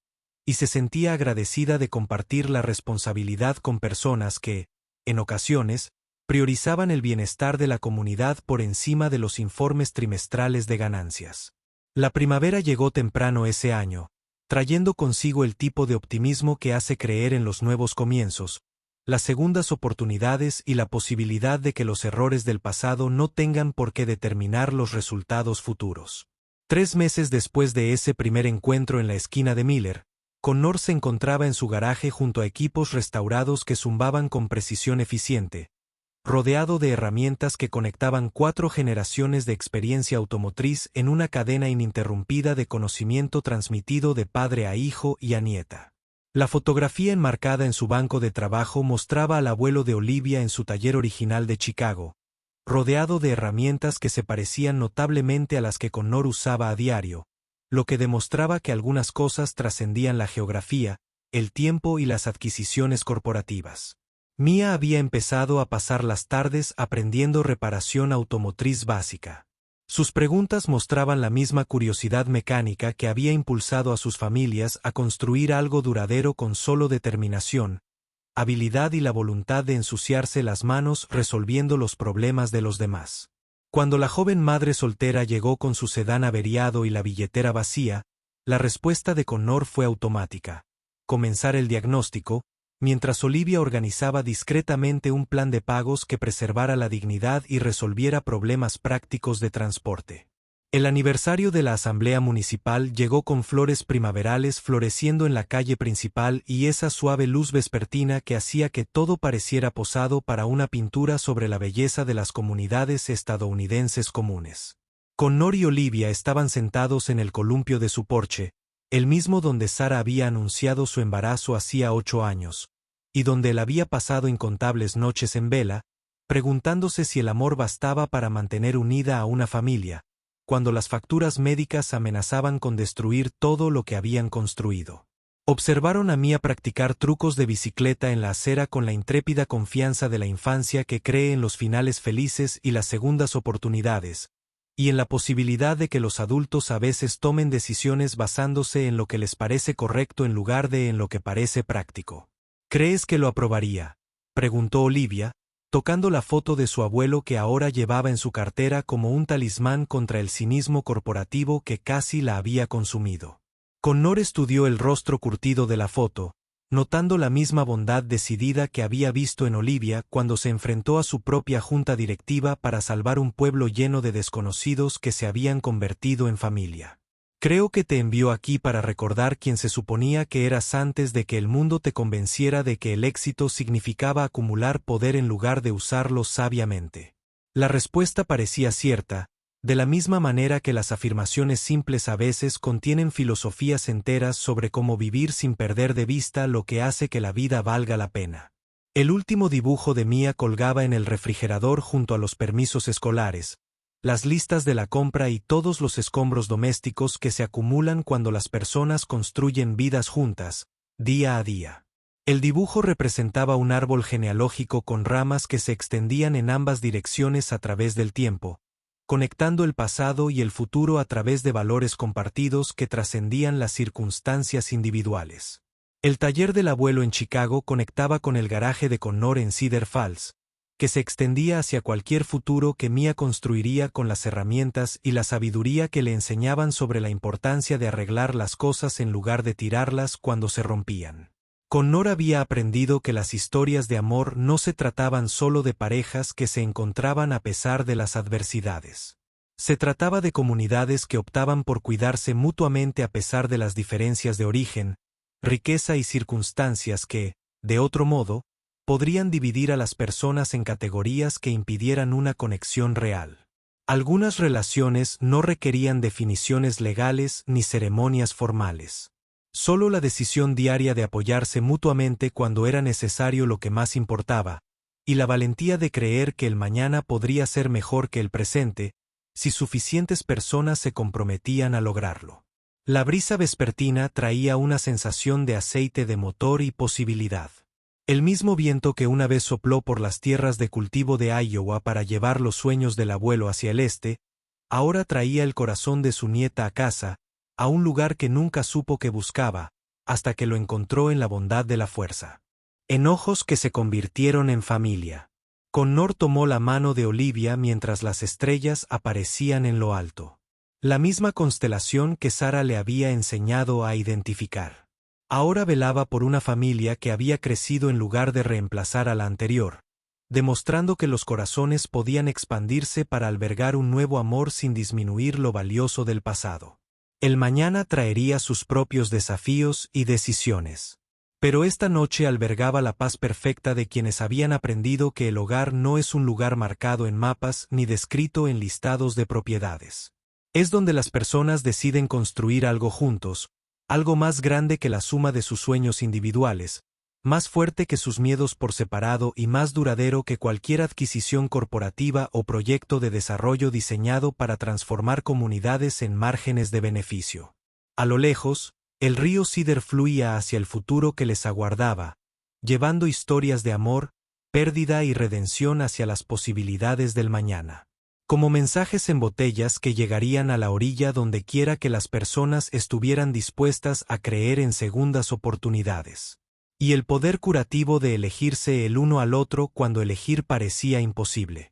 y se sentía agradecida de compartir la responsabilidad con personas que, en ocasiones, priorizaban el bienestar de la comunidad por encima de los informes trimestrales de ganancias. La primavera llegó temprano ese año, trayendo consigo el tipo de optimismo que hace creer en los nuevos comienzos, las segundas oportunidades y la posibilidad de que los errores del pasado no tengan por qué determinar los resultados futuros. 3 meses después de ese primer encuentro en la esquina de Miller, Connor se encontraba en su garaje junto a equipos restaurados que zumbaban con precisión eficiente, rodeado de herramientas que conectaban 4 generaciones de experiencia automotriz en una cadena ininterrumpida de conocimiento transmitido de padre a hijo y a nieta. La fotografía enmarcada en su banco de trabajo mostraba al abuelo de Olivia en su taller original de Chicago, rodeado de herramientas que se parecían notablemente a las que Connor usaba a diario, lo que demostraba que algunas cosas trascendían la geografía, el tiempo y las adquisiciones corporativas. Mia había empezado a pasar las tardes aprendiendo reparación automotriz básica. Sus preguntas mostraban la misma curiosidad mecánica que había impulsado a sus familias a construir algo duradero con solo determinación, habilidad y la voluntad de ensuciarse las manos resolviendo los problemas de los demás. Cuando la joven madre soltera llegó con su sedán averiado y la billetera vacía, la respuesta de Connor fue automática: comenzar el diagnóstico, mientras Olivia organizaba discretamente un plan de pagos que preservara la dignidad y resolviera problemas prácticos de transporte. El aniversario de la asamblea municipal llegó con flores primaverales floreciendo en la calle principal y esa suave luz vespertina que hacía que todo pareciera posado para una pintura sobre la belleza de las comunidades estadounidenses comunes. Connor y Olivia estaban sentados en el columpio de su porche, el mismo donde Sara había anunciado su embarazo hacía 8 años, y donde él había pasado incontables noches en vela, preguntándose si el amor bastaba para mantener unida a una familia, cuando las facturas médicas amenazaban con destruir todo lo que habían construido. Observaron a Mia practicar trucos de bicicleta en la acera con la intrépida confianza de la infancia que cree en los finales felices y las segundas oportunidades, y en la posibilidad de que los adultos a veces tomen decisiones basándose en lo que les parece correcto en lugar de en lo que parece práctico. ¿Crees que lo aprobaría?, preguntó Olivia, tocando la foto de su abuelo que ahora llevaba en su cartera como un talismán contra el cinismo corporativo que casi la había consumido. Connor estudió el rostro curtido de la foto, notando la misma bondad decidida que había visto en Olivia cuando se enfrentó a su propia junta directiva para salvar un pueblo lleno de desconocidos que se habían convertido en familia. Creo que te envió aquí para recordar quién se suponía que eras antes de que el mundo te convenciera de que el éxito significaba acumular poder en lugar de usarlo sabiamente. La respuesta parecía cierta, de la misma manera que las afirmaciones simples a veces contienen filosofías enteras sobre cómo vivir sin perder de vista lo que hace que la vida valga la pena. El último dibujo de Mia colgaba en el refrigerador junto a los permisos escolares, las listas de la compra y todos los escombros domésticos que se acumulan cuando las personas construyen vidas juntas, día a día. El dibujo representaba un árbol genealógico con ramas que se extendían en ambas direcciones a través del tiempo, conectando el pasado y el futuro a través de valores compartidos que trascendían las circunstancias individuales. El taller del abuelo en Chicago conectaba con el garaje de Connor en Cedar Falls, que se extendía hacia cualquier futuro que Mia construiría con las herramientas y la sabiduría que le enseñaban sobre la importancia de arreglar las cosas en lugar de tirarlas cuando se rompían. Connor había aprendido que las historias de amor no se trataban solo de parejas que se encontraban a pesar de las adversidades. Se trataba de comunidades que optaban por cuidarse mutuamente a pesar de las diferencias de origen, riqueza y circunstancias que, de otro modo, podrían dividir a las personas en categorías que impidieran una conexión real. Algunas relaciones no requerían definiciones legales ni ceremonias formales. Solo la decisión diaria de apoyarse mutuamente cuando era necesario lo que más importaba, y la valentía de creer que el mañana podría ser mejor que el presente, si suficientes personas se comprometían a lograrlo. La brisa vespertina traía una sensación de aceite de motor y posibilidad. El mismo viento que una vez sopló por las tierras de cultivo de Iowa para llevar los sueños del abuelo hacia el este, ahora traía el corazón de su nieta a casa, a un lugar que nunca supo que buscaba, hasta que lo encontró en la bondad de la fuerza. Enojos que se convirtieron en familia. Connor tomó la mano de Olivia mientras las estrellas aparecían en lo alto. La misma constelación que Sara le había enseñado a identificar. Ahora velaba por una familia que había crecido en lugar de reemplazar a la anterior, demostrando que los corazones podían expandirse para albergar un nuevo amor sin disminuir lo valioso del pasado. El mañana traería sus propios desafíos y decisiones. Pero esta noche albergaba la paz perfecta de quienes habían aprendido que el hogar no es un lugar marcado en mapas ni descrito en listados de propiedades. Es donde las personas deciden construir algo juntos, algo más grande que la suma de sus sueños individuales, más fuerte que sus miedos por separado y más duradero que cualquier adquisición corporativa o proyecto de desarrollo diseñado para transformar comunidades en márgenes de beneficio. A lo lejos, el río Cedar fluía hacia el futuro que les aguardaba, llevando historias de amor, pérdida y redención hacia las posibilidades del mañana. Como mensajes en botellas que llegarían a la orilla donde quiera que las personas estuvieran dispuestas a creer en segundas oportunidades. Y el poder curativo de elegirse el uno al otro cuando elegir parecía imposible.